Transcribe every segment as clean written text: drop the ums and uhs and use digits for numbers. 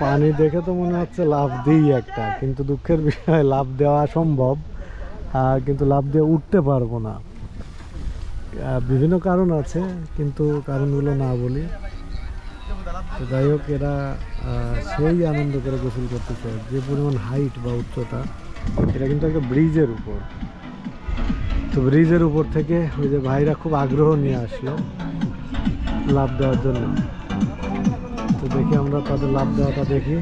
পানি দেখে তো মনে হচ্ছে লাফ দিই একটা, কিন্তু দুঃখের বিষয় লাফ দেওয়া সম্ভব, কিন্তু লাফ দিয়ে উঠতে পারবো না। বিভিন্ন কারণ আছে, কিন্তু কারণগুলো না বলি। তো যাই হোক, এরা সেই আনন্দ করে গোসল করতেছে। যে পরিমাণ হাইট বা উচ্চতা, এটা কিন্তু একটা ব্রিজের উপর। তো ব্রিজের উপর থেকে ওই যে ভাইরা খুব আগ্রহ নিয়ে আসলো লাফ দেওয়ার জন্য। তো দেখি আমরা তাদের লাফ দেওয়াটা দেখি।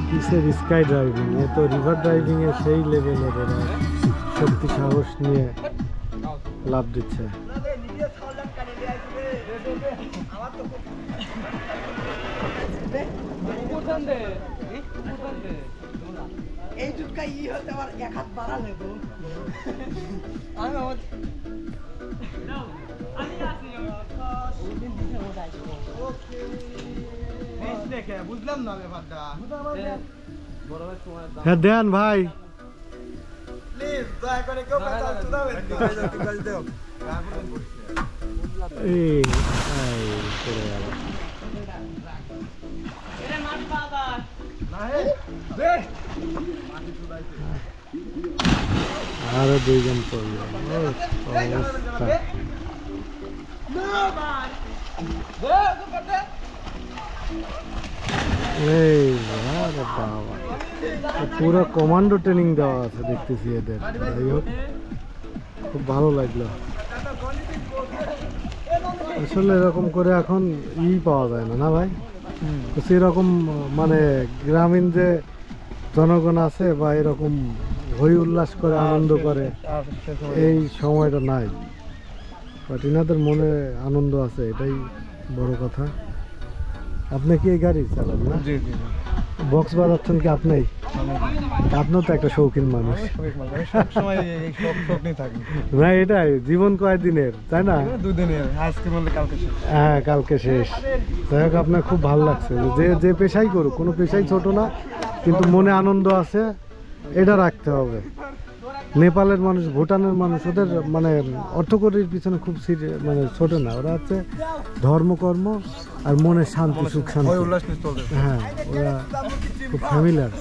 কিসের স্কাই ড্রাইভিং, এ তো রিভার ড্রাইভিং এর সেই লেভেলের এরা শক্তি সাহস নিয়ে লাফ দিচ্ছে। এই জুটকা হতে আমার এক হাত বাড়ালে তো বুঝলাম না ব্যাপারটা। হ্যাঁ দেন ভাই, প্লিজ দয়া করে কেউ আরো দুইজন পড়লো। অবস্থা এই বাবা, পুরো কমান্ডো ট্রেনিং দেওয়া আছে দেখতেছি এদের। যাই হোক, খুব ভালো লাগলো। আসলে এরকম করে এখন পাওয়া যায় না, না ভাই? তো সেরকম মানে গ্রামীণ যে জনগণ আছে বা এরকম হই উল্লাস করে আনন্দ করে, এই সময়টা নাই। বাট ইনাদের মনে আনন্দ আছে, এটাই বড় কথা। আপনি কি এই গাড়ি চালান না? জি জি। বক্স বাজাচ্ছেন কি আপনি? আপনিও তো একটা শৌখিন মানুষ। না, এটাই জীবন কয়দিনের, তাই না? হ্যাঁ, কালকে শেষ। যাই হোক, আপনার খুব ভালো লাগছে। যে পেশাই করুক, কোনো পেশাই ছোট না, কিন্তু মনে আনন্দ আছে, এটা রাখতে হবে। নেপালের মানুষ, ভুটানের মানুষ, ওদের মানে অর্থকরীর পিছনে খুব মানে ছোট না, ওরা হচ্ছে ধর্মকর্ম আর মনে শান্তি, সুখ শান্তি। হ্যাঁ, ওরা খুব ফ্যামিলিয়ার।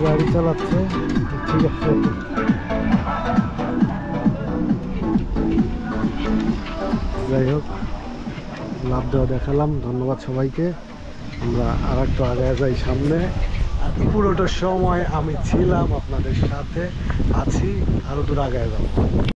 গাড়ি চালাচ্ছে, ঠিক আছে। যাই হোক, লাভ দেওয়া দেখালাম। ধন্যবাদ সবাইকে। আমরা আর একটু আগে যাই সামনে। পুরোটা সময় আমি ছিলাম আপনাদের সাথে, আছি, আরো দূর আগে যাবো।